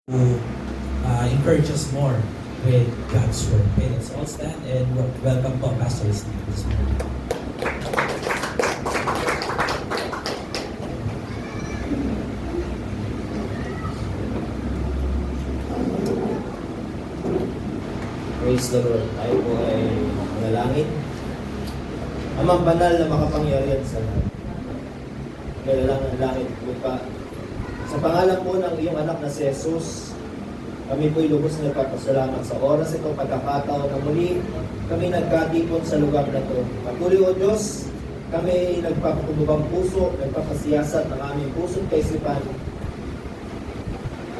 to encourage us more with God's Word. Okay, let's all stand and welcome to Pastor Steve this morning. Praise the Lord. Tayo po ay manalangin. Amang banal na makapangyarihan sa lahat. Kailangan ng langit lupa. Sa pangalan po ng iyong anak na si Jesus, kami po'y lubos na nagpapasalamat sa oras ito, pagkakataon na muli kami nagkatipon sa lugar na ito. Patuloy o Diyos, kami nagpapatubang puso, nagpapasiyasat ng aming pusong kaisipan.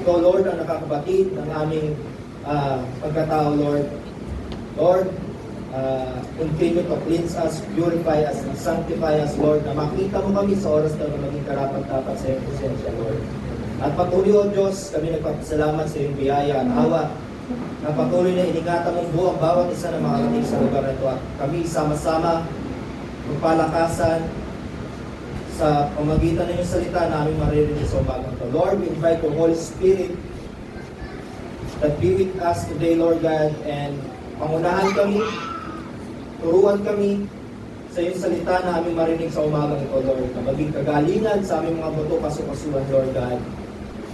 Ikaw, Lord, ang nakakabatid ng aming pagkatao, Lord. Lord, continue to cleanse us, purify us, and sanctify us, Lord, na makita mo kami sa oras na maging karapat-dapat sa iyong presensya, Lord. At patuloy, O Diyos, kami nagpapasalamat sa iyong biyaya at awa na patuloy na iningatan mong buong bawat isa na makarating sa lugar na ito. At kami sama-sama magpalakasan sa pamagitan ng iyong salita na aming maririnig sa umagang ito. Lord, we invite your Holy Spirit that be with us today, Lord God, and pangunahan kami, turuan kami sa iyong salita na aming marinig sa umagang ito, Lord, na maging kagalingan sa aming mga buto kasukasuhan, Lord God,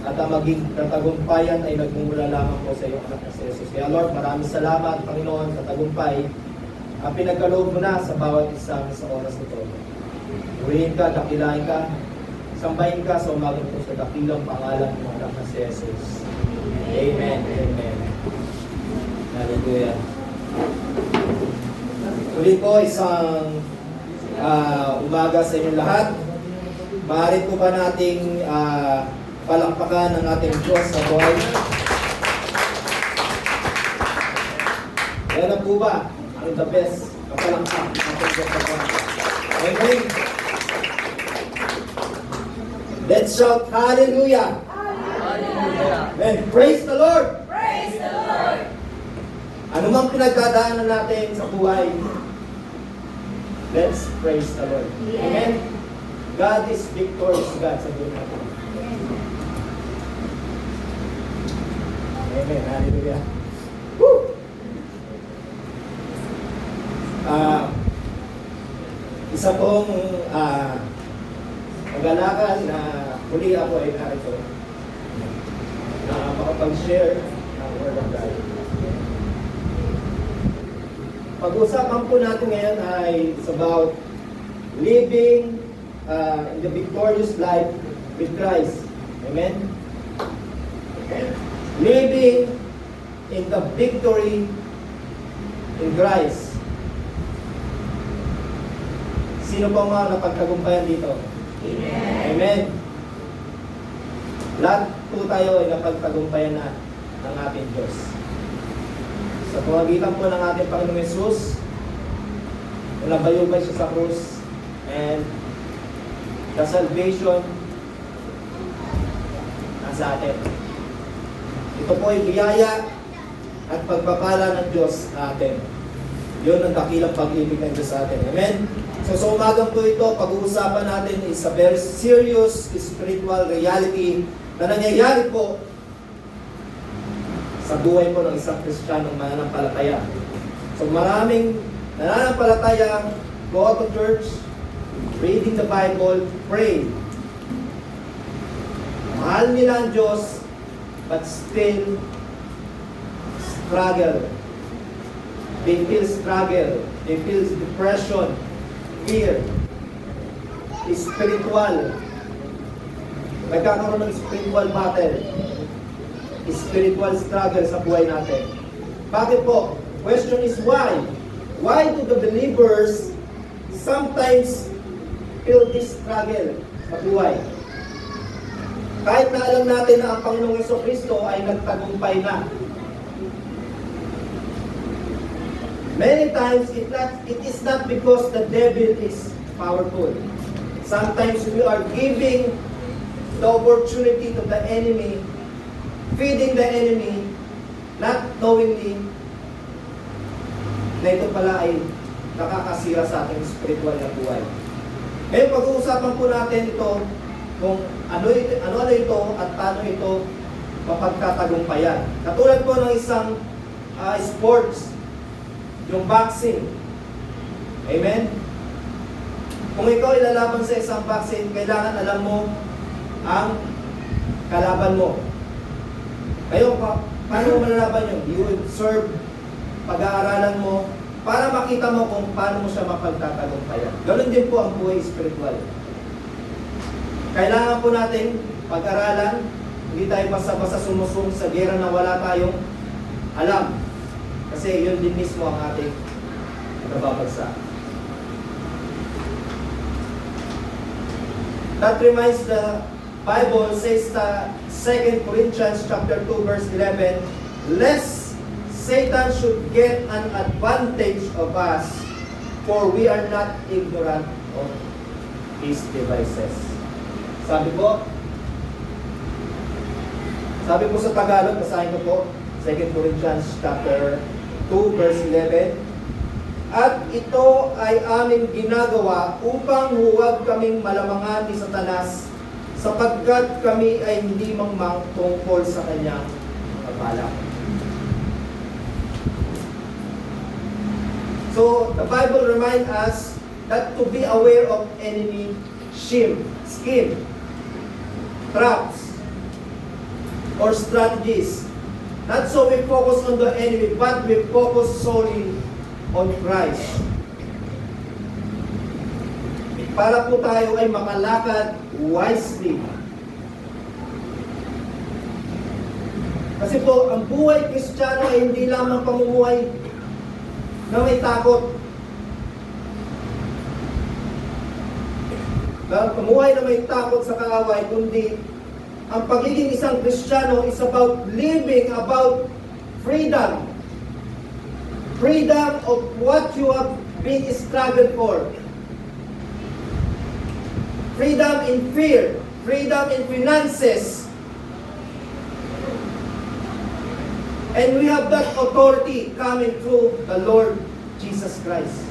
at ang maging katagumpayan ay nagmumula lamang po sa iyong anak na si Jesus. Kaya Lord, maraming salamat, Panginoon, sa tagumpay ang pinagkaloob mo na sa bawat isa sa oras nito. Purihin ka, dakilain ka, sambahin ka sa umagang ito sa dakilang pangalan ng anak na si Jesus. Amen. Amen. Hallelujah. Uli po isang umaga sa inyong lahat. Maaari po ba nating palakpakan ng ating Diyos sa buhay? Yan na po ba? Ang the best kapalakpak ng ating Diyos sa buhay. Amen. Let's shout hallelujah. Amen. Praise the Lord. Praise the Lord. Ano mang pinagdadaanan natin sa buhay, let's praise the Lord. Yes. Amen. God is victorious, God, sa buhay natin. Amen. Hallelujah. Woo! Isa pong pag-alakan na muli ako ay narito na makapag-share ng Word of God. Pag-usapan po natin ngayon ay it's about living in the victorious life with Christ. Amen? Living in the victory in Christ. Sino po mga napagtagumpayan dito? Amen. Amen. Lahat po tayo ay napagtagumpayan na ng ating Diyos. Sa pamagitan po ng ating Panginoong Yesus, nabayubay siya sa krus, and the salvation nasa atin. Ito po ay biyaya at pagpapala ng Diyos sa atin. Yun ang dakilang pag-ibig ng Diyos sa atin. Amen? So sa umagang po ito, pag-uusapan natin is a very serious spiritual reality na nangyayari po sa buhay po ng isang Kristiyanong mananampalataya. So maraming nananampalataya, go to church, reading the Bible, pray. Mahal nila ang Diyos, but still struggle. They feel struggle. They feel depression, fear, spiritual. Nagkakaroon ng spiritual battle, spiritual struggle sa buhay natin. Bakit po? Question is why? Why do the believers sometimes feel this struggle sa buhay? Kahit na alam natin na ang Panginoong Jesucristo ay nagtagumpay na. Many times it is not because the devil is powerful. Sometimes we are giving the opportunity to the enemy, feeding the enemy, not knowingly na ito pala ay nakakasira sa ating spiritual na buhay. Ngayon pag-uusapan po natin ito kung ano ito at paano ito mapagtatagumpayan. Katulad po ng isang sports, yung boxing. Amen? Kung ikaw ilalaban sa isang boxing, kailangan alam mo ang kalaban mo. Kayo, paano mo malalaban yun? You will serve, pag-aaralan mo, para makita mo kung paano mo siya mapagtatagumpayan. Ganon din po ang buhay spiritual. Kailangan po natin pag-aralan, hindi tayo basta-basta sumusung sa gera na wala tayong alam. Kasi yun din mismo ang ating nababagsak. That reminds the Bible says sa 2 Corinthians chapter 2 verse 11, lest Satan should get an advantage of us, for we are not ignorant of his devices. Sabi po sa Tagalog, basahin ko po, 2 Corinthians chapter 2 verse 11, at ito ay aming ginagawa upang huwag kaming malamangan ni Satanas, sapagkat kami ay hindi mangmang tungkol sa kanyang pagbalak. So, the Bible reminds us that to be aware of enemy scheme, traps, or strategies. Not so we focus on the enemy, but we focus solely on Christ. Para po tayo ay makalakad wisely. Kasi po, ang buhay Kristiyano ay hindi lamang pamumuhay na may takot. Pamumuhay na may takot sa kaaway, kundi ang pagiging isang Kristiyano is about living, about freedom. Freedom of what you have been struggled for. Freedom in fear. Freedom in finances. And we have that authority coming through the Lord Jesus Christ.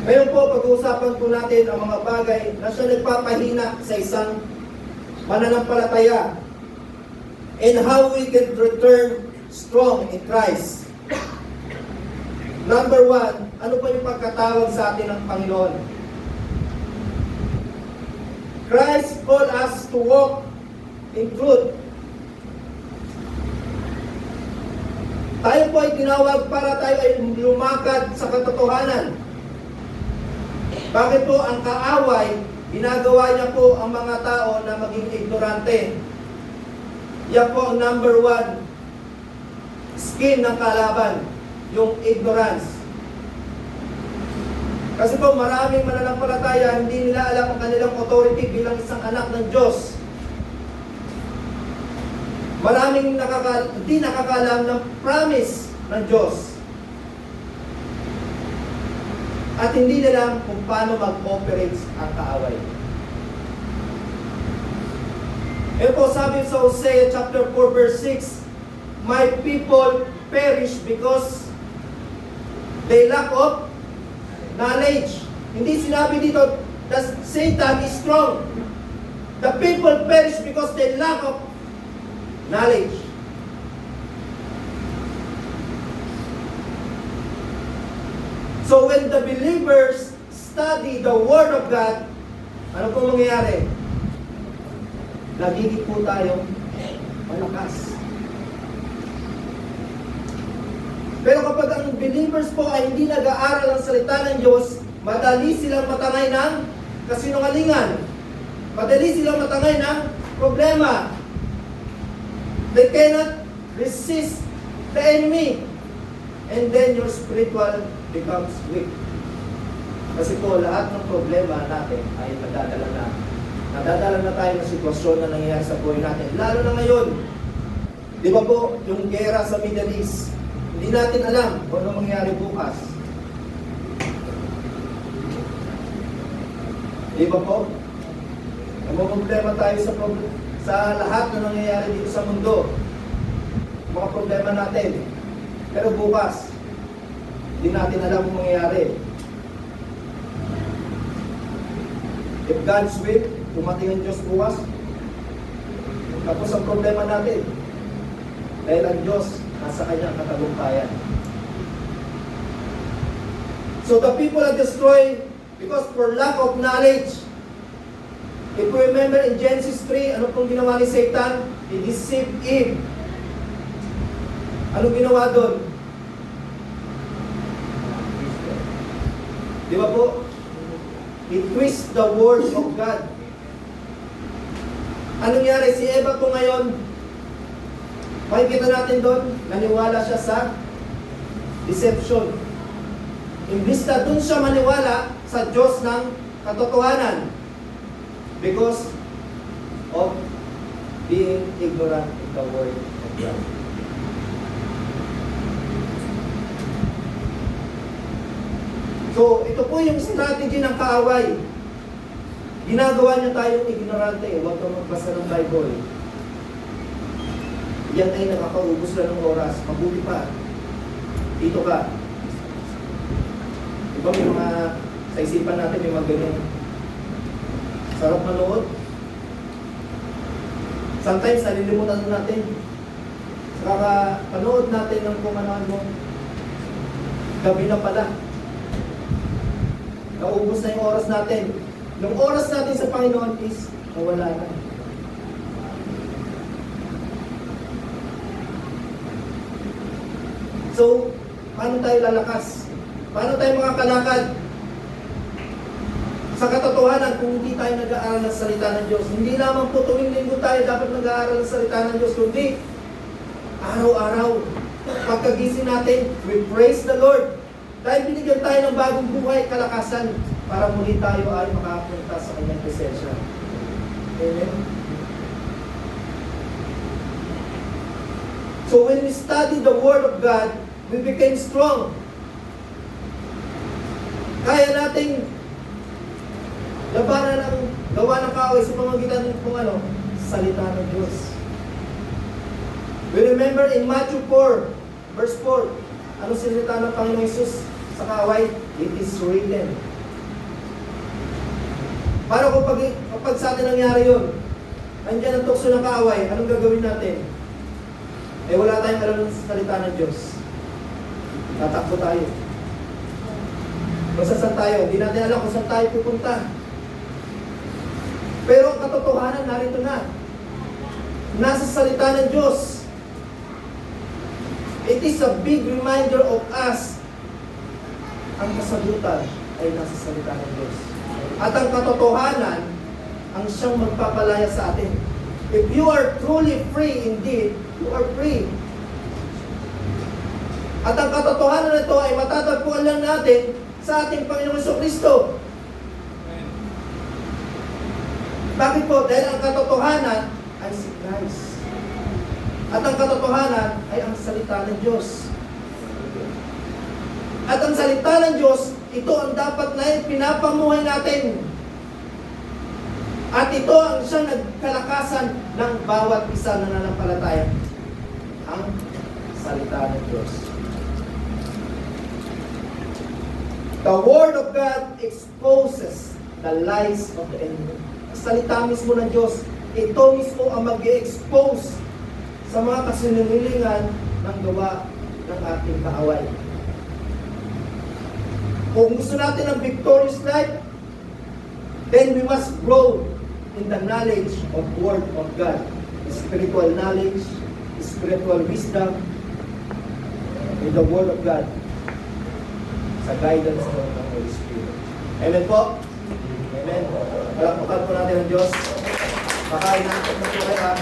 Ngayon po, pag-uusapan po natin ang mga bagay na siya nagpapahina sa isang mananampalataya and how we can return strong in Christ. Number 1, ano pa yung pagkatawag sa atin ng Panginoon? Christ called us to walk in truth. Tayo po ay tinawag para tayo ay lumakad sa katotohanan. Bakit po ang kaaway, ginagawa niya po ang mga tao na maging ignorante? Yan po ang number 1 scheme ng kalaban, yung ignorance. Kasi po maraming mananampalataya, hindi nila alam ang kanilang authority bilang isang anak ng Diyos. Maraming hindi nakakalam ng promise ng Diyos. At hindi nila kung paano mag-operate ang kaaway. Ito po sabi sa Hosea chapter 4 verse 6, my people perish because they lack of knowledge. Hindi sinabi dito that Satan is strong. The people perish because they lack of knowledge. So when the believers study the Word of God, ano po mangyayari? Nagiging po tayo malakas. Pero kapag ang believers po ay hindi nag-aaral ng salita ng Diyos, madali silang matangay ng kasinungalingan. Madali silang matangay ng problema. They cannot resist the enemy. And then your spiritual becomes weak. Kasi po, lahat ng problema natin ay nadadala na tayo ng sitwasyon na nangyayari sa buhay natin. Lalo na ngayon. Di ba po, yung gera sa Middle East, hindi natin alam kung ano mangyayari bukas. Di ba po? Namumroblema tayo sa lahat na nangyayari dito sa mundo. Mga problema natin. Pero bukas, hindi natin alam kung mangyayari. If God's will, tumating ang Diyos bukas, Tapos ang problema natin, dahil ang Diyos nasa kanyang katagumpayan. So the people are destroyed because for lack of knowledge. If we remember in Genesis 3, ano pong ginawa ni Satan? He deceived Eve. Ano ginawa doon? Di ba po? He twist the word of God. Ano nangyari? Si Eva po ngayon, makikita natin doon, naniwala siya sa deception. Imbis na doon siya maniwala sa Diyos ng katotohanan. Because of being ignorant of the word of God. So, ito po yung strategy ng kaaway. Ginagawa niya tayong ignorante. Huwag kang magbasa ng Bible. Yan ay nakakaubos lang ng oras. Mabuti pa. Dito ka. Diba may mga, sa isipan natin may mga ganyan. Sarap manood. Sometimes, nalilimutan natin. Sa kakapanood natin ng kung ano-ano. Gabi na pala. Naubos na yung oras natin. Yung oras natin sa Panginoon is nawala na. So, paano tayo lalakas? Paano tayo makakalakad? Sa katotohanan, kung hindi tayo nag-aaral ng salita ng Diyos, hindi lamang po tuwing linggo tayo dapat nag-aaral ng salita ng Diyos, kundi araw-araw, pagkagising natin, we praise the Lord. Dahil binigyan tayo ng bagong buhay, kalakasan, para muli tayo ay makapunta sa kanyang presensya. Amen? So when we study the Word of God, we became strong. Kaya nating labanan ang gawa ng kaaway sa pamamagitan ng salita ng Diyos. We remember in Matthew 4, verse 4, ano sinilita ng Panginoong Hesus sa kaaway? It is written. Para kapag sa atin nangyari yun, andyan ang tukso ng kaaway, anong gagawin natin? Eh wala tayong alam ng salita ng Diyos. Tatakbo tayo. Masasan tayo? Hindi natin alam kung saan tayo pupunta. Pero ang katotohanan narito na. Nasa salita ng Diyos. It is a big reminder of us. Ang kasagutan ay nasa salita ng Diyos. At ang katotohanan ang siyang magpapalaya sa atin. If you are truly free indeed, you are free. At ang katotohanan nito ay matatagpuan lang natin sa ating Panginoong Jesucristo. Bakit po? Dahil ang katotohanan ay si Christ. At ang katotohanan ay ang salita ng Diyos. At ang salita ng Diyos, ito ang dapat na pinapamuhay natin. At ito ang siyang nagkalakasan ng bawat isa na nananampalataya. Ang salita ng Diyos. The Word of God exposes the lies of the enemy. Ang salita mismo ng Diyos, ito mismo ang mag-i-expose sa mga kasinungalingan ng gawa ng ating kaaway. Kung gusto natin ng victorious life, then we must grow in the knowledge of Word of God. Spiritual knowledge, spiritual wisdom, in the Word of God. Sa guidance ng Holy Spirit. Amen po? Amen. Palakpakan po natin ang Diyos. Makain natin na po kayo.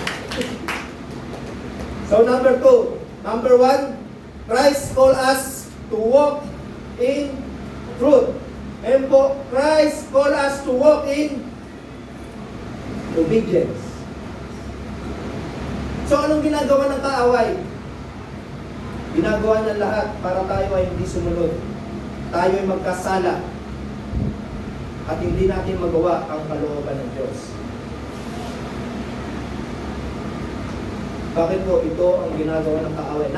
So number 2. Number 1, Christ call us to walk in truth. Amen po, Christ call us to walk in obedience. So anong ginagawa ng kaaway? Ginagawa niya lahat para tayo ay hindi sumunod. Tayo ay magkasala at hindi natin magawa ang kalooban ng Diyos. Bakit po? Ito ang ginagawa ng kaaway.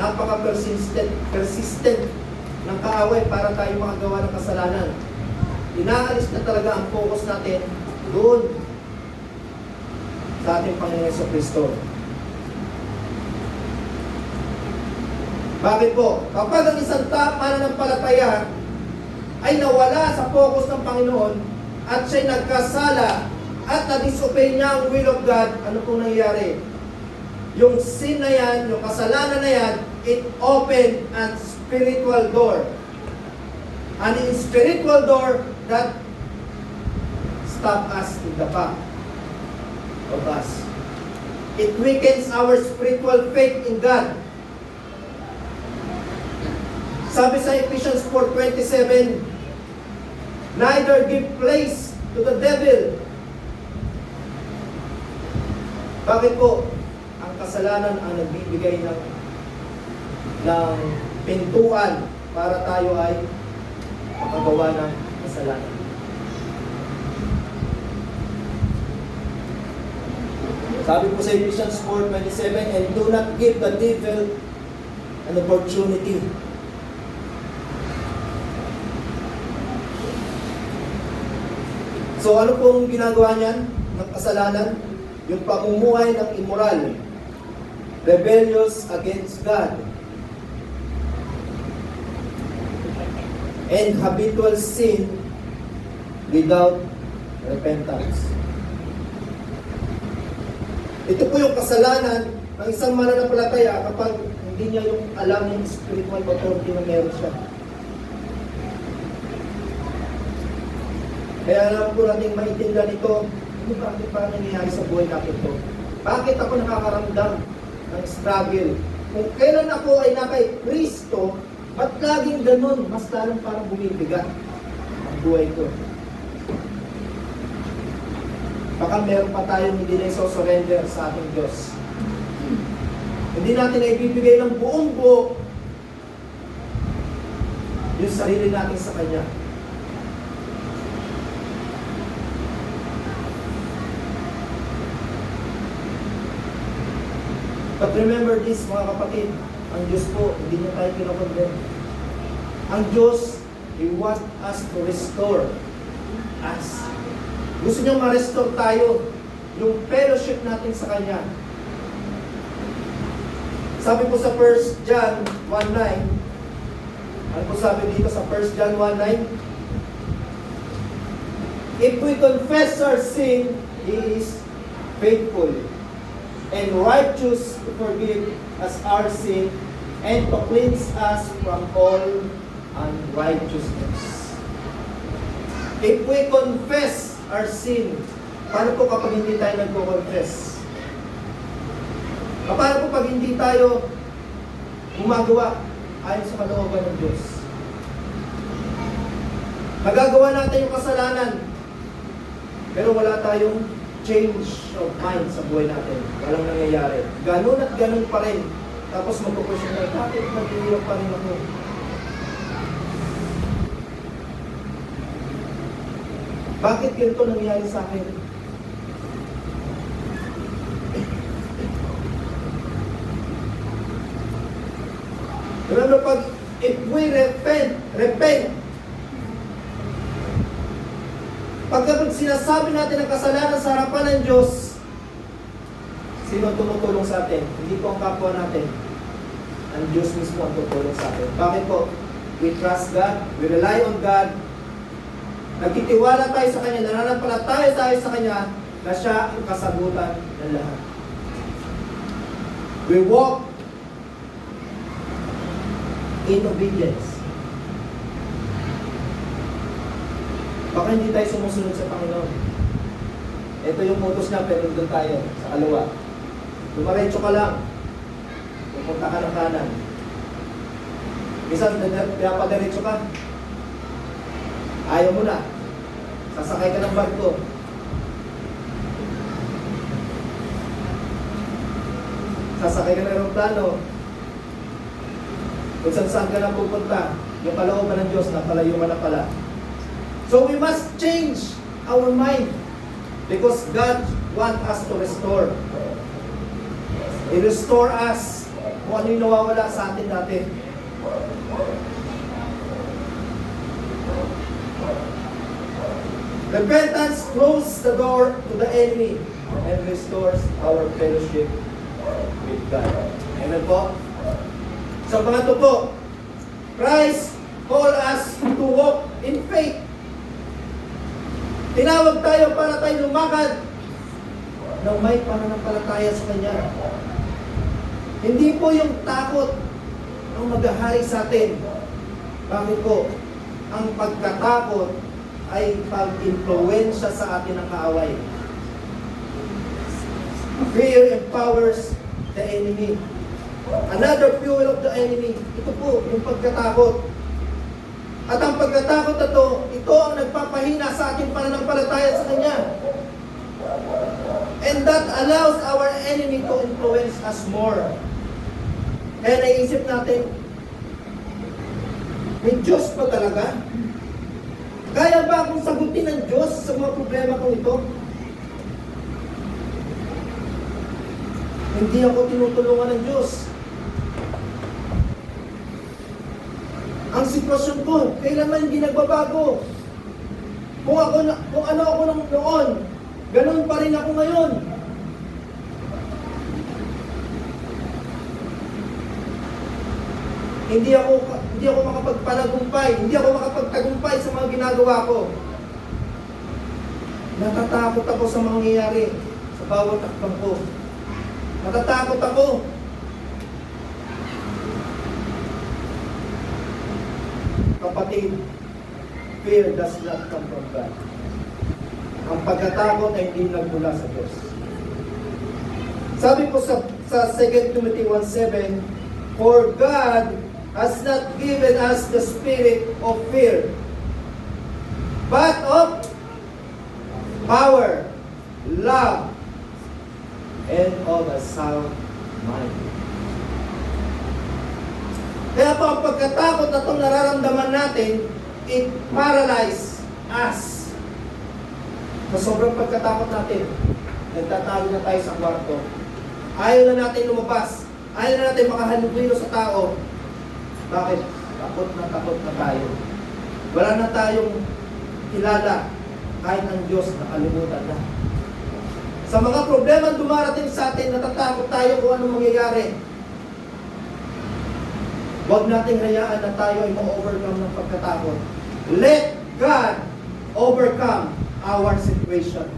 Persistent ng kaaway para tayo makagawa ng kasalanan. Inaalis na talaga ang focus natin doon sa ating Panginoon Jesucristo. Bakit po? Kapag ang isang mananampalataya ay nawala sa focus ng Panginoon at siya'y nagkasala at na-disobey niya ang will of God, ano pong nangyayari? Yung sin na yan, yung kasalanan na yan, it opened a spiritual door. An spiritual door that stop us in the back of us. It weakens our spiritual faith in God. Sabi sa Ephesians 4:27, neither give place to the devil. Bakit po? Ang kasalanan ang nagbibigay ng pintuan para tayo ay makagawa ng kasalanan. Sabi po sa Ephesians 4:27, and do not give the devil an opportunity. So ano pong ginagawa niyan ng kasalanan? Yung pamumuhay ng immoral, rebellious against God, and habitual sin without repentance. Ito po yung kasalanan ng isang mananampalataya kapag hindi niya yung alam yung spiritual authority na meron siya. Kaya alam po natin maintindihan ito, bakit ba nangyayari sa buhay natin ito? Bakit ako nakakaramdam ng struggle? Kung kailan ako ay nakay Kristo, ba't laging ganun? Mas lalong parang bumibigat ang buhay ko. Baka meron pa tayong hindi na iso-surrender sa ating Diyos. Hindi natin na ibibigay ng buong buo yung sarili natin sa Kanya. But remember this, mga kapatid, ang Diyos po, hindi niya tayo kinakondemn. Ang Diyos, He wants us to restore us. Gusto niyang ma-restore tayo, yung fellowship natin sa Kanya. Sabi po sa 1 John 1:9, ano po sabi dito sa 1 John 1:9? If we confess our sin, He is faithful and righteous to forgive us our sin and to cleanse us from all unrighteousness. If we confess our sin, paano po kapag hindi tayo nagko-confess? Paano po pag hindi tayo gumagawa ayon sa kalooban ng Diyos? Nagagawa natin yung kasalanan, pero wala tayong change of mind sa buhay natin. Walang nangyayari. Ganun at ganun pa rin. Tapos magpo-question na, bakit nag-iiyak pa rin ako? Bakit ganito nangyayari sa akin? Remember, if we repent, pagkabag sinasabi natin ang kasalanan sa harapan ng Diyos, sino tumutulong sa atin? Hindi po ang kapwa natin. Ang Diyos mismo ang tutulong sa atin. Bakit po? We trust God, we rely on God, nagtitiwala tayo sa Kanya, nananampalataya tayo sa Kanya, na siya ang kasagutan ng lahat. We walk in obedience. Baka hindi tayo sumusunod sa Panginoon. Ito yung utos niya, pero doon tayo, sa kaliwa. Dumaretso ka lang. Pupunta ka ng kanan. Minsan, pinapadiretso ka. Ayaw mo na. Sasakay ka ng barko. Sasakay ka ng aeroplano. Kung saan ka na pupunta, yung kalooban ng Diyos, napalayo ka na pala. So we must change our mind because God wants us to restore. I-restore us kung ano yung nawawala sa atin natin. Repentance closes the door to the enemy and restores our fellowship with God. Amen po? Sa pangatlo po, Christ call us to walk in faith. Tinawag tayo para tayo lumakad ng may pananampalataya sa Kanya. Hindi po yung takot ang maghahari sa atin. Bakit po? Ang pagkatakot ay pag-influensya sa atin ng kaaway. Fear empowers the enemy. Another fuel of the enemy. Ito po, yung pagkatakot. At ang pagkatakot na ito ang nagpapahina sa ating pananampalataya sa Kanya. And that allows our enemy to influence us more. Kaya naisip natin, may Diyos pa talaga? Kaya ba akong sagutin ng Diyos sa mga problema kong ito? Hindi ako tinutulungan ng Diyos. Ang sitwasyon ko, kailanman hindi nagbabago. Kung ano ako noon, ganun pa rin ako ngayon. Hindi ako makapagpanagumpay, hindi ako makapagtagumpay sa mga ginagawa ko. Natatakot ako sa mangyayari sa bawat takbang ko. Natatakot ako. Kapatid, fear does not come from God. Ang pagkatakot ay hindi nagmula sa Diyos. Sabi po sa 2 Timothy 1:7, for God has not given us the spirit of fear, but of power, love, and of a sound mind. Kaya po ang pagkatakot na itong nararamdaman natin, it paralyzes us. Sa sobrang pagkatakot natin, nagtatago na tayo sa kwarto. Ayaw na natin lumabas. Ayaw na natin makahalubilo sa tao. Bakit? Takot na tayo. Wala na tayong kilala. Kahit ang Diyos nakalimutan na. Sa mga problema dumarating sa atin, natatakot tayo kung anong mangyayari. Huwag nating hayaan na tayo ay ma-overcome ng pagkatakot. Let God overcome our situation.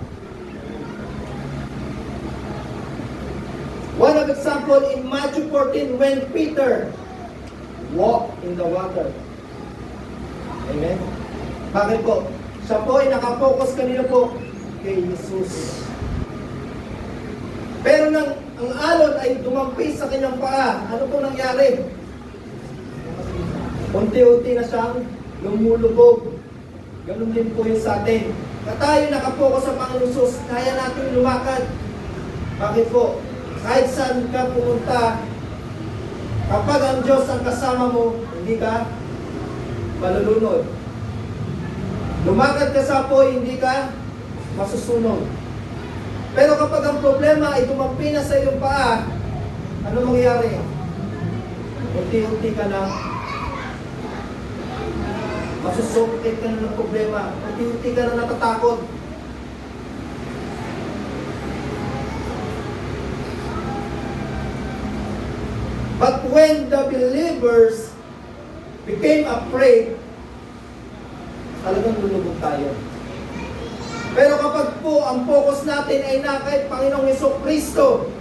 One of example in Matthew 14 when Peter walked in the water. Amen? Bakit po? Siya po ay nakapokus kanina po kay Jesus. Pero nang ang alon ay dumampi sa kanyang paa, ano po nangyari? Unti-unti na siyang lumulubog. Ganun din po yun sa atin. Na tayo nakapokus sa Panginoon Jesus, kaya natin lumakad. Bakit po? Kahit saan ka pumunta, kapag ang Diyos ang kasama mo, hindi ka malulunod. Lumakad ka sa apoy, hindi ka masusunod. Pero kapag ang problema ay tumampi na sa iyong paa, ano mangyayari? Unti-unti ka na masusukit ka na ng problema. Unti-unti ka na natatakot. But when the believers became afraid, talagang lulubog tayo. Pero kapag po ang focus natin ay na kay Panginoong Jesucristo,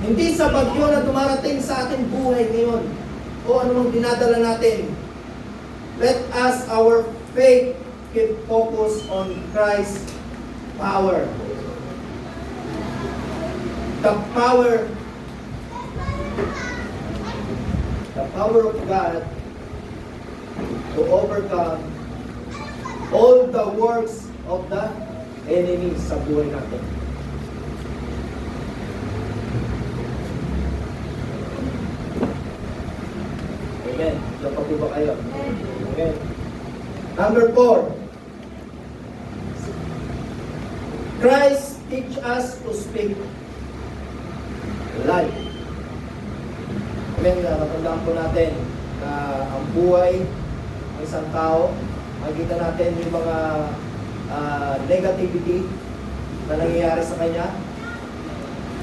hindi sa bagyo na dumarating sa ating buhay ngayon o anumang dinadala natin, let us our faith keep focus on Christ's power. The power of God to overcome all the works of the enemy sa buhay natin. Amen. Diyan pa po ba kayo? Amen. Number 4. Christ teach us to speak life. Amen. Natandaan po natin na ang buhay ng isang tao, makikita natin yung mga negativity na nangyayari sa kanya.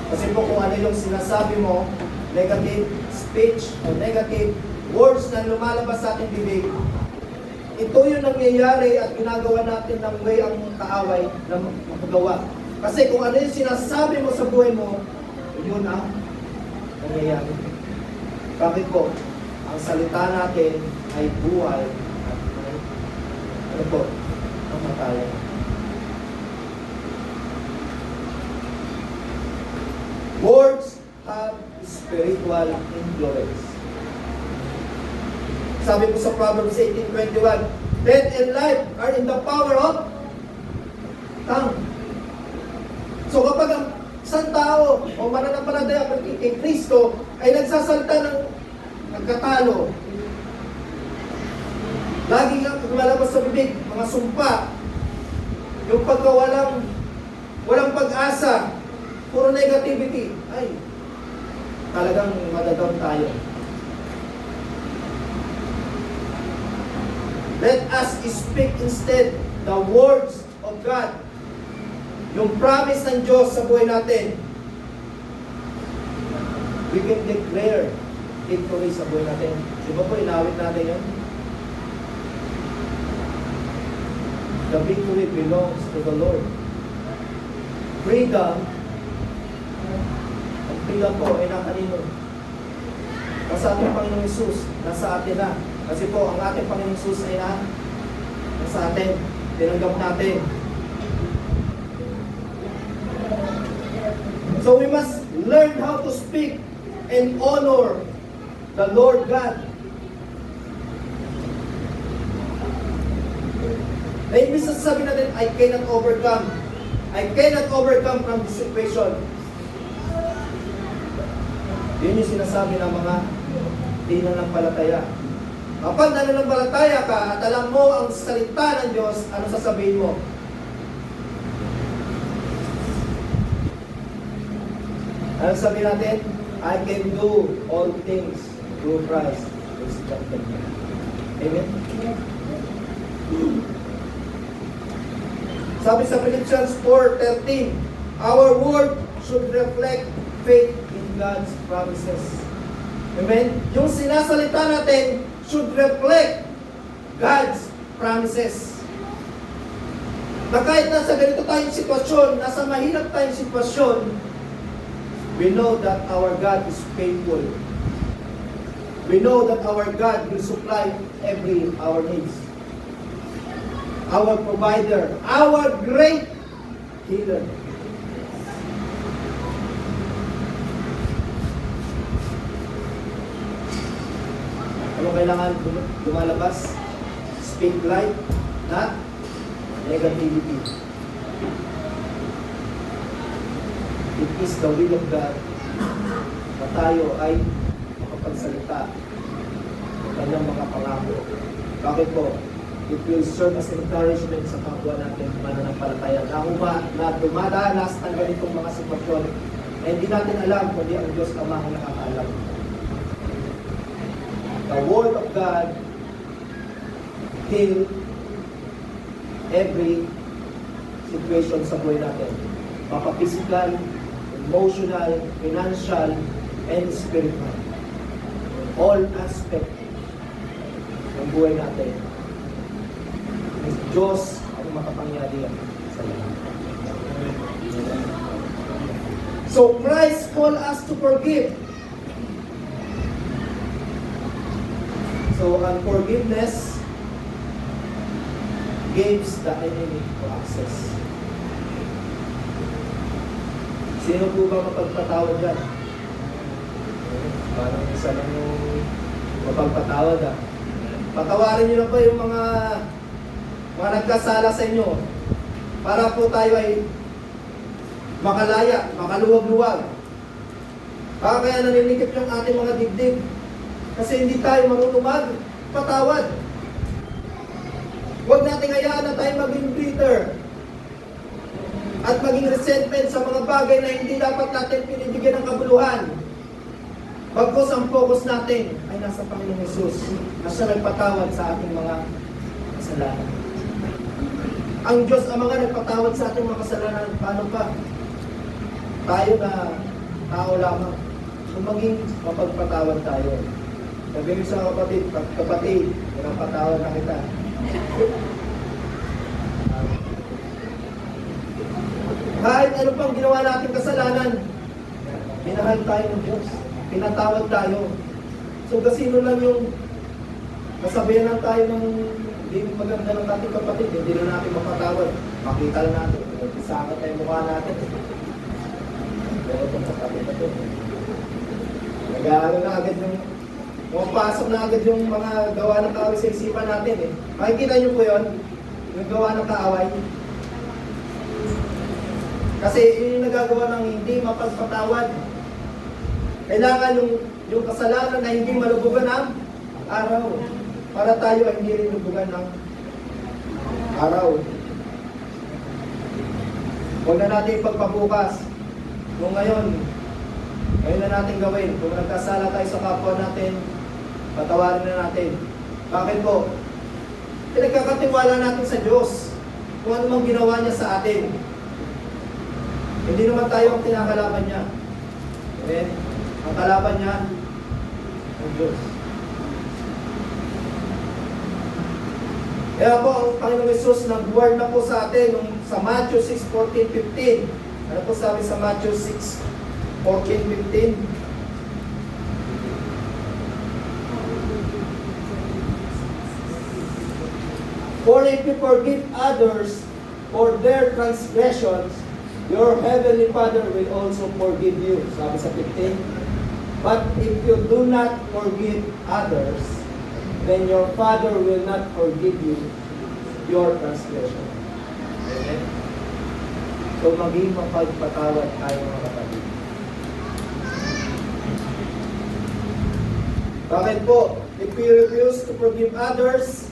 Kasi po kung ano yung sinasabi mo, negative speech o negative words na lumalabas sa ating bibig, ito yung nangyayari at ginagawa natin ng way ang kaaway na magawa. Kasi kung ano yung sinasabi mo sa buhay mo, yun ang nangyayari. Bakit po? Ang salita natin ay buhay at may ano po? Kamatayan. Words have spiritual influence. Sabi po sa Proverbs 18:21, death and life are in the power of tongue. So kapag ang isang tao o mananampalataya kay Kristo ay nagsasalita ng nagkatalo, lagi nga lumalabas sa bibig, mga sumpa, yung walang pag-asa, puro negativity, ay, talagang madadown tayo. Let us speak instead the words of God. Yung promise ng Diyos sa buhay natin. We can declare victory sa buhay natin. Di ba po, inawit natin yun? The victory belongs to the Lord. Freedom, ang freedom po ay nakanino. Nasa ating Panginoong Isus, nasa atin na. Kasi po, ang ating Panginoong Isus ay nasa atin. Tinanggap natin. So we must learn how to speak and honor the Lord God. Na ibig sasabihin natin, I cannot overcome. I cannot overcome from this situation. Yun yung sinasabi ng mga di nananampalataya. Kapag nananampalataya ka at alam mo ang salita ng Diyos, ano sasabihin mo? Ano sabihin natin? I can do all things through Christ who strengthens me. Amen? Sabi sa Philippians 4:13, our word should reflect faith in God's promises. Amen? Yung sinasalita natin should reflect God's promises. Na kahit nasa ganito tayong sitwasyon, nasa mahirap tayong sitwasyon, we know that our God is faithful. We know that our God will supply every our needs. Our provider, our great healer. Ano kailangan lumalabas? Speak life, not negativity. It is the will of God na tayo ay makapagsalita ng kanyang mga pangako. Bakit po? It will serve as encouragement sa kapwa natin mananampalataya na dumadanas ng ganitong mga sitwasyon. Hindi natin alam kundi ang Diyos Ama ang nakakaalam. The Word of God heal every situation sa buhay natin. Maka-physical, emotional, financial, and spiritual. All aspect ng buhay natin. Diyos ang makapangyarihan sa lahat. So Christ called us to forgive. So unforgiveness gives the enemy access. Sino po ba mapagpatawad dyan? Parang isa lang yung mapagpatawad ah. Patawarin nyo na po yung mga nagkasala sa inyo para po tayo ay makalaya, makaluwag-luwag. Kaya naninikip yung ating mga dibdib kasi hindi tayo marunong magpatawad. Huwag natin hayaan na tayo maging bitter at maging resentment sa mga bagay na hindi dapat natin pinibigyan ng kabuluhan. Bagkus ang focus natin ay nasa Panginoong Hesus na siya nagpatawad sa ating mga kasalanan. Ang Diyos ang mga nagpatawad sa ating mga kasalanan. Paano pa? Tayo na tao lamang. kung maging mapagpatawad tayo. Sabi mo sa kapatid, pinapatawad na kita. Kahit ano pang ginawa natin kasalanan, minahal tayo ng Diyos. Pinatawad tayo. So, kasino lang yung nasabihan lang tayo ng hindi maganda ng ating kapatid, hindi na natin mapatawad. Makita lang natin, isakat tayo mukha natin. Pero itong kapatid na ito, nag-aaral na agad yung, pumapasok na agad yung mga gawa ng kaaway sa isipan natin eh. Makikita niyo po yun, yung gawa ng kaaway. Kasi yun yung nagagawa ng hindi mapagpatawad. Kailangan yung kasalanan na hindi malubugan ng araw. Para tayo ay hindi rin lubugan ng araw. Huwag na natin ipagpabukas. Kung ngayon na natin gawin. Kung nagkasala tayo sa kapwa natin, patawarin na natin. Bakit po? Pinagkakatiwala natin sa Diyos kung ano mang ginawa niya sa atin. Hindi naman tayo ang tinakalaban niya. Amen? Ang kalaban niya, ang Diyos. Kaya po, ang Panginoong Hesus nag-warn na po sa atin sa Matthew 6:14-15. Ano po sabi sa Matthew 6:14-15? For if you forgive others for their transgressions, your heavenly Father will also forgive you. Sabi sa 15. But if you do not forgive others, then your Father will not forgive you your transgression. Amen? So maging mapagpatawad tayo mga kapatid. Bakit po? If we refuse to forgive others,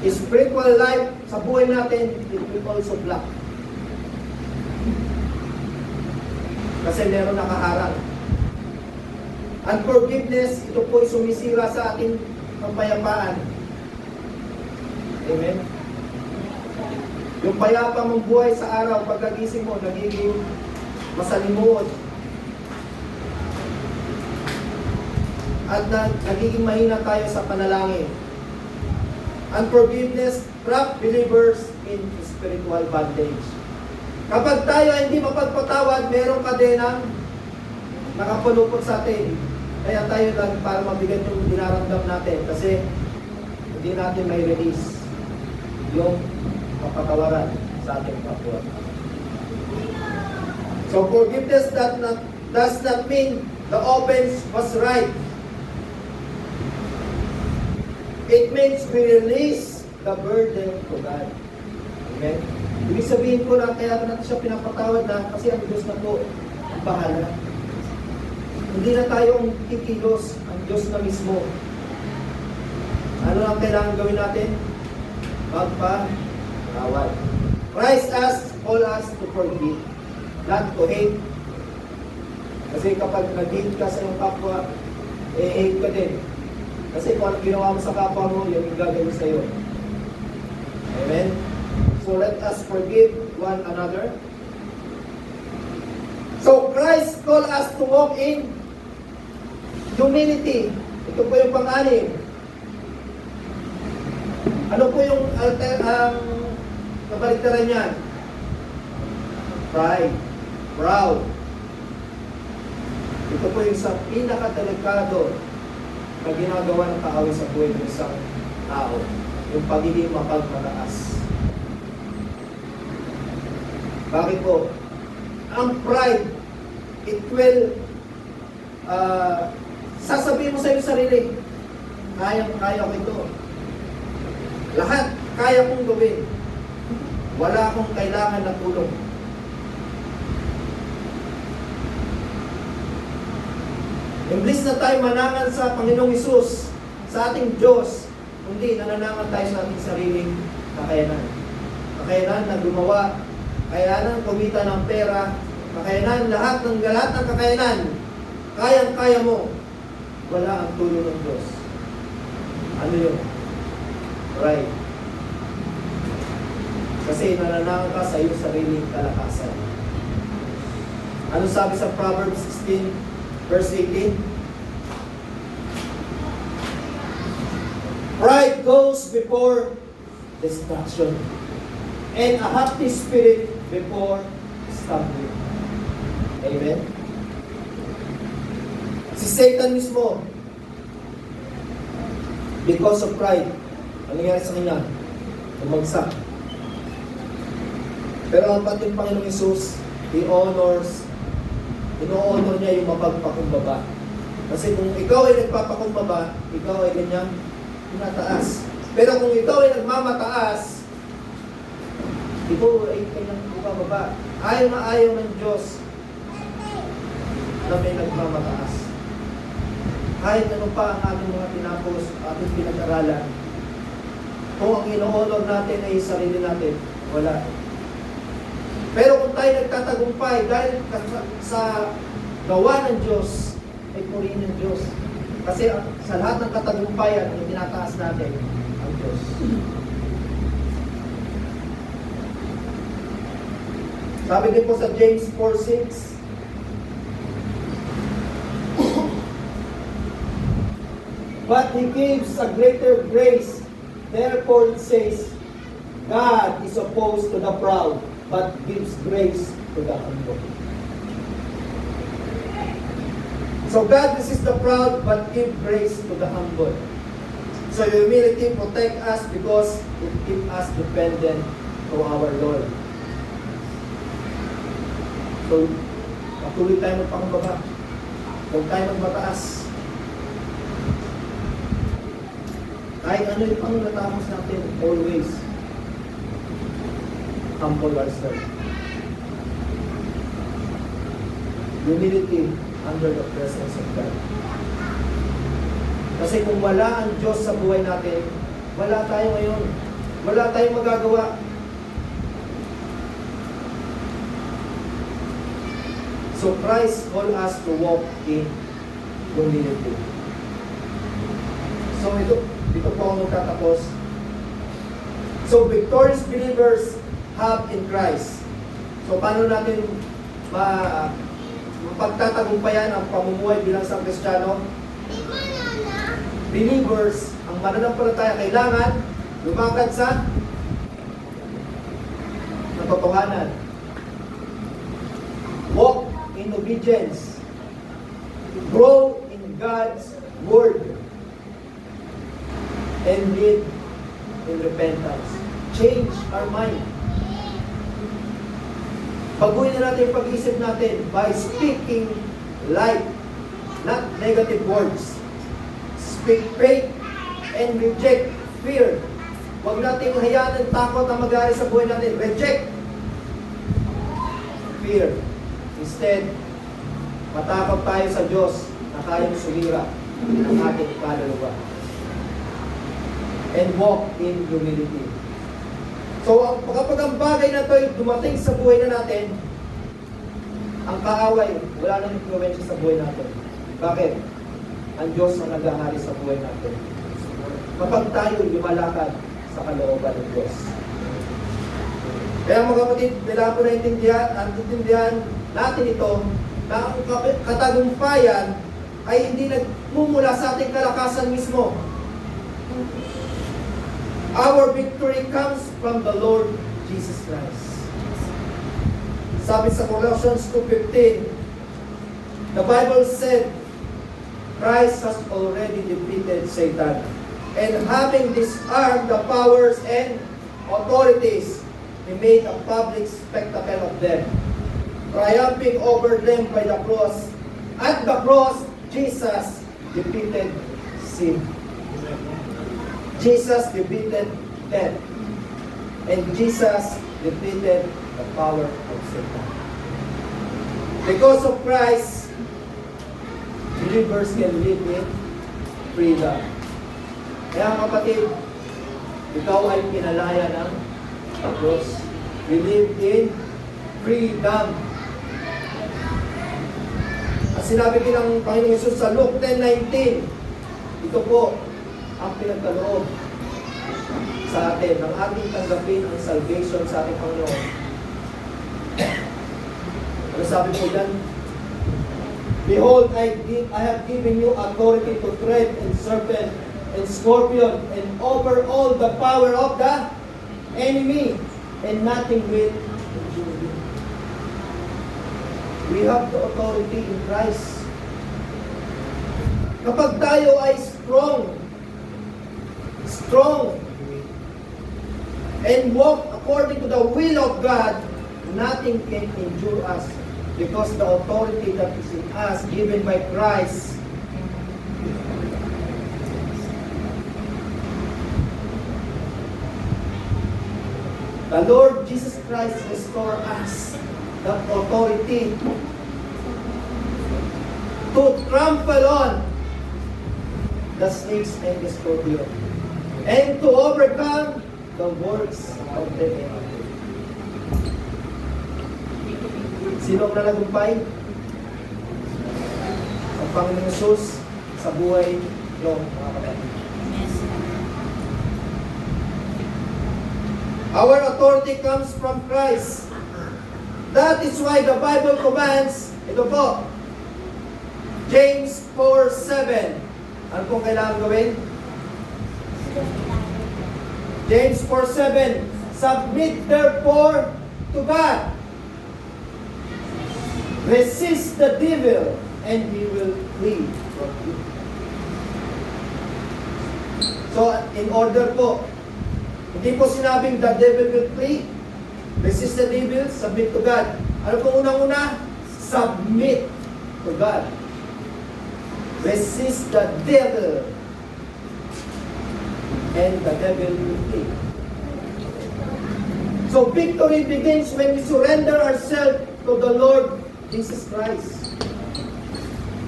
spiritual life sa buhay natin, it will also block. Kasi meron nakaharang. Unforgiveness, ito po ay sumisira sa ating kapayapaan. Amen? Yung payapa mong buhay sa araw, pagkagising mo, nagiging masalimuot. At nagiging mahina tayo sa panalangin. Unforgiveness trap believers in spiritual bondage. Kapag tayo ay hindi mapagpatawad, merong kadenang nakapulupot sa atin. Kaya tayo lang para mabigat yung dinaramdam natin kasi hindi natin may release yung kapatawaran sa ating kapwa. So forgiveness does not mean the offense was right. It means we release the burden to God. Amen? Ibig sabihin ko na kaya natin siya pinapatawad na kasi ang Diyos na po ang bahala. Hindi na tayo ang kikilos, ang Diyos na mismo. Ano lang kailangan gawin natin? Magpatawad. Christ call us to forgive, not to hate. Kasi kapag nag-hate ka sa iyong kapwa, hate ka din. Kasi kung ano ginawa mo sa kapwa mo, yun yung gagawin sa iyo. Amen? So let us forgive one another. So Christ called us to walk in humility. Ito po yung pang-anim. Ano po yung kabaliktaran niyan? Pride. Proud. Ito po yung sa pinakadelikado na ginagawa ng kaaway sa buhay ng isang tao. Yung pagiging mapagmataas. Bakit po? Ang pride, it will sasabihin mo sa iyong sarili, kaya ko ito. Lahat kaya kong gawin. Wala akong kailangan na tulong. Imbis na tayo manangan sa Panginoong Hesus, sa ating Diyos, kundi nananangan tayo sa ating sariling kakayanan. Kakayanan na gumawa, kakayanan kumita ng pera, kakayanan lahat ng kakayanan, kayang-kaya mo, wala ang tulong ng Diyos. Ano yun? Right. Kasi nananangan ka sa iyong sariling kalakasan. Ano sabi sa Proverbs 16? Verse 18. Pride goes before destruction, and a haughty spirit before stumbling. Amen? Si Satan mismo, because of pride, ang nangyari sa kanya, umagsak. Pero ang pating Panginoong Hesus, ino-honor niya yung mapagpakumbaba. Kasi kung ikaw ay nagpapakumbaba, ikaw ay ganyang tinataas. Pero kung ikaw ay nagmamataas, ikaw ay kanyang bumababa. Ayaw na ayaw ng Diyos na may nagmamataas. Kahit ano pa ang ating mga tinapos, ating pinag-aralan, kung ang ino-honor natin ay sarili natin, wala. Pero kung tayo nagtatagumpay dahil sa gawa ng Diyos, ay purihin ng Diyos. Kasi sa lahat ng katagumpayan, ang tinataas natin, ang Diyos. Sabi din po sa James 4:6, but He gives a greater grace. Therefore it says, God is opposed to the proud, but gives grace to the humble. So God resists the proud, but gives grace to the humble. So humility protect us because it keeps us dependent to our Lord. So, patuloy tayo magpakumbaba. Huwag tayo magmataas. Kahit ano yung pangunatapos natin, always humble ourselves. Humility under the presence of God. Kasi kung wala ang Diyos sa buhay natin, wala tayo ngayon. Wala tayong magagawa. So Christ called us to walk in humility. So ito po ako magtatapos. So victorious believers have in Christ. So paano natin mapagtatagumpayan ang pamumuhay bilang isang Kristiyano? Believers, ang mananampalataya kailangan lumakad sa katotohanan. Walk in obedience. Grow in God's Word. And live in repentance. Change our mind. Baguhin na natin yung pag-isip natin by speaking light, not negative words. Speak faith and reject fear. Huwag natin hayaan ng takot na mag-ari sa buhay natin. Reject fear. Instead, matakot tayo sa Diyos na kayang sumira ng ating kaluluwa. And walk in humility. So, kapag ang bagay na ito ay dumating sa buhay na natin, ang kaaway, wala nang influensya sa buhay natin. Bakit? Ang Diyos ang naghahari sa buhay natin. Kapag tayo lumalakad sa kalooban ng Diyos. Kaya mga kapatid, kailangan po naintindihan natin ito na ang katagumpayan ay hindi nagmumula sa ating kalakasan mismo. Our victory comes from the Lord Jesus Christ. Sabi sa Colossians 2:15, the Bible said, Christ has already defeated Satan, and having disarmed the powers and authorities, He made a public spectacle of them, triumphing over them by the cross. At the cross, Jesus defeated sin. Jesus defeated death. And Jesus defeated the power of Satan. Because of Christ, believers can live in freedom. Kaya kapatid, ikaw ay pinalaya ng Diyos. We live in freedom. At sinabi din ng Panginoong Hesus sa Luke 10:19, ito po ang pinagkaloob sa atin, ng ating tanggapin ang salvation sa ating Panginoon. Ano sabi po dyan? Behold, I have given you authority to tread and serpent and scorpion and over all the power of the enemy, and nothing will injure you. We have the authority in Christ. Kapag tayo ay strong, and walk according to the will of God, nothing can injure us because the authority that is in us, given by Christ. The Lord Jesus Christ restore us the authority to trample on the snakes and the scorpion and to overcome the works of the enemy. Sino ang nalagumpay? Ang Panginoong Jesus sa buhay ng mga kapatid. Our authority comes from Christ. That is why the Bible commands, ito po, James 4:7. Ano pong kailangan gawin? James 4:7. Submit therefore to God. Resist the devil and he will flee from you. So, in order po, hindi po sinabing the devil will flee. Resist the devil, submit to God. Ano po unang-una? Submit to God. Resist the devil and the devil will flee. So victory begins when we surrender ourselves to the Lord Jesus Christ.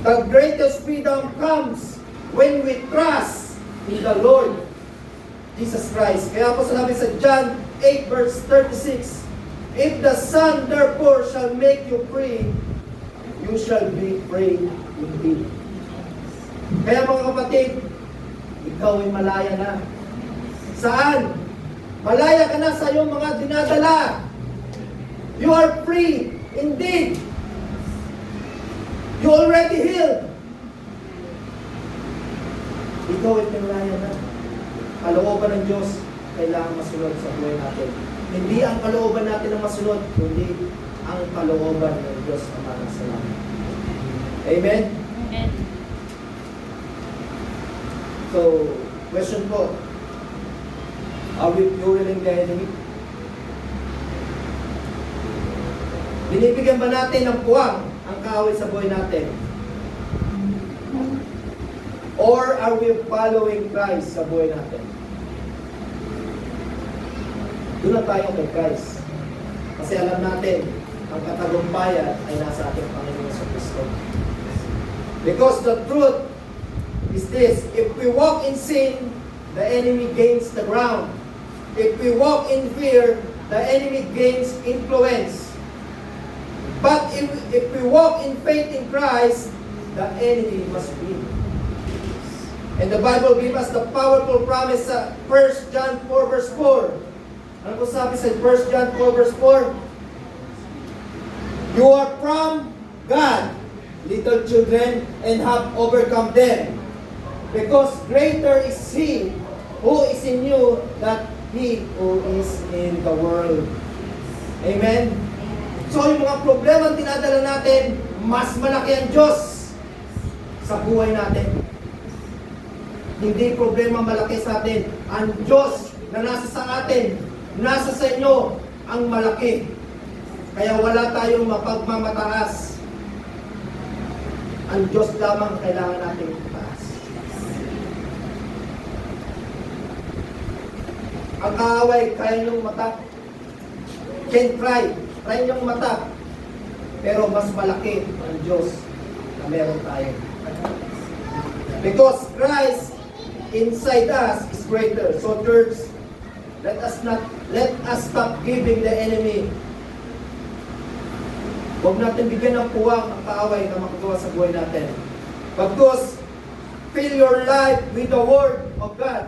The greatest freedom comes when we trust in the Lord Jesus Christ. Kaya po sinabi sa John 8 verse 36, if the Son therefore shall make you free, you shall be free indeed. Kaya mga kapatid, ikaw ay malaya na. Saan? Malaya ka na sa iyong mga dinadala. You are free indeed. You already healed. Ikaw ay malaya na. Kalooban ng Diyos kailangan masunod sa buhay natin. Hindi ang kalooban natin ang masunod, kundi ang kalooban ng Diyos na maraming salamat. Amen? Amen. So, question po, are we fueling the enemy? Binibigyan ba natin ng puwang ang kaaway sa buhay natin? Or are we following Christ sa buhay natin? Doon na tayo kay Christ. Kasi alam natin, ang katagumpayan ay nasa ating Panginoon sa Kristo. Because the truth is this, if we walk in sin, the enemy gains the ground. If we walk in fear, the enemy gains influence. But if we walk in faith in Christ, the enemy must win. And the Bible gives us the powerful promise sa 1 John 4 verse 4. Ano po sabi sa 1 John 4 verse 4? You are from God, little children, and have overcome them. Because greater is He who is in you than he who is in the world. Amen? So yung mga problema ang dinadala natin, mas malaki ang Diyos sa buhay natin. Hindi problema malaki sa atin. Ang Diyos na nasa sa atin, nasa sa inyo, ang malaki. Kaya wala tayong mapagmamataas. Ang Diyos lamang kailangan natin itaas. Ang kaaway, kaya niyong matak. Can try. Try niyong matak. Pero mas malaki ang Diyos na meron tayo. Because Christ inside us is greater. So church, let us stop giving the enemy. Huwag natin bigyan ng puwang ang kaaway na makagawa sa buhay natin. Because fill your life with the Word of God.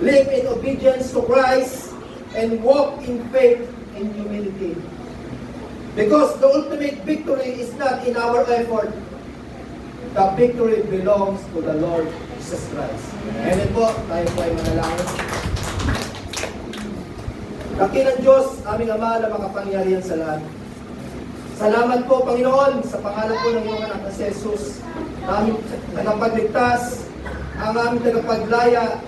Live in obedience to Christ and walk in faith and humility. Because the ultimate victory is not in our effort. The victory belongs to the Lord Jesus Christ. Amen po, tayo po ay manalangin. Dakilang Diyos, aming Ama na makapangyarihan sa lahat. Salamat po, Panginoon, sa pangalan po ng iyong anak na si Jesus, na aming tagapagligtas, ang aming tagapaglaya,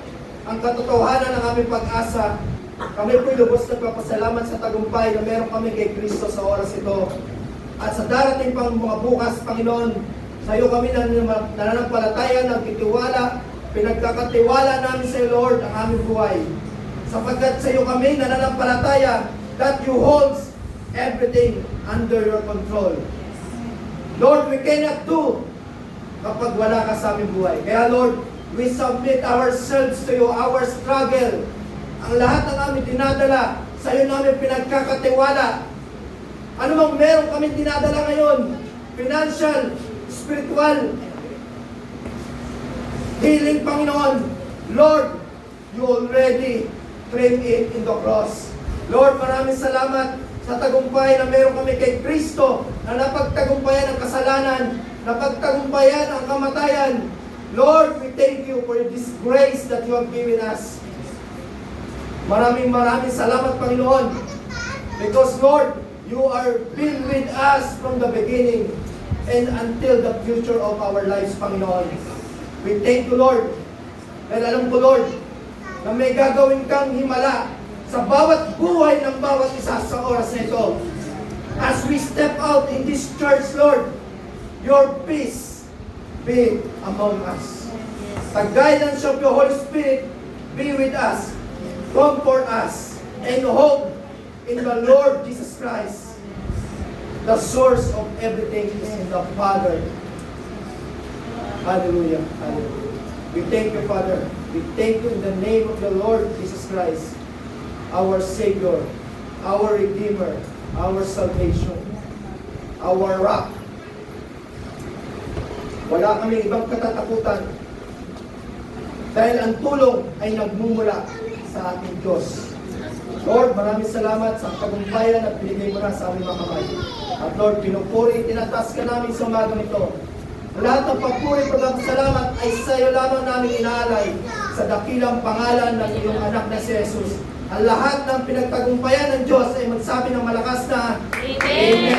ang katotohanan ng aming pag-asa. Kami po'y lubos na papasalamat sa tagumpay na meron kami kay Kristo sa oras ito. At sa darating pang mga bukas, Panginoon, sa iyo kami nananampalataya, nagtitiwala, pinagkakatiwala namin sa iyo, Lord, ang aming buhay. Sapagkat sa iyo kami nananampalataya that you hold everything under your control. Lord, we cannot do kapag wala ka sa aming buhay. Kaya Lord, we submit ourselves to you, our struggle. Ang lahat ng aming dinadala, sa iyo namin pinagkakatiwala. Ano bang meron kami dinadala ngayon? Financial, spiritual, healing, Panginoon. Lord, you already claimed it in the cross. Lord, maraming salamat sa tagumpay na meron kami kay Kristo, na napagtagumpayan ang kasalanan, napagtagumpayan ang kamatayan. Lord, we thank you for this grace that you have given us. Maraming salamat, Panginoon. Because Lord, you are been with us from the beginning and until the future of our lives, Panginoon. We thank you, Lord. Dahil alam ko, Lord, na may gagawin kang himala sa bawat buhay ng bawat isa sa oras na ito. As we step out in this church, Lord, your peace be among us. The guidance of your Holy Spirit be with us, comfort us, and hope in the Lord Jesus Christ. The source of everything is in the Father. Hallelujah. Hallelujah. We thank you, Father. We thank you in the name of the Lord Jesus Christ, our Savior, our Redeemer, our salvation, our rock. Wala kaming ibang katatakutan dahil ang tulong ay nagmumula sa ating Diyos. Lord, maraming salamat sa tagumpayan at binigay mo na sa aming mga kamay. At Lord, pinupuri, tinatas ka namin sa umagang ito. Lahat ng pagpuri, pagpapasalamat ay sa iyo lamang namin inaalay sa dakilang pangalan ng iyong anak na si Jesus. Ang lahat ng pinagtagumpayan ng Diyos ay magsabi ng malakas na Amen.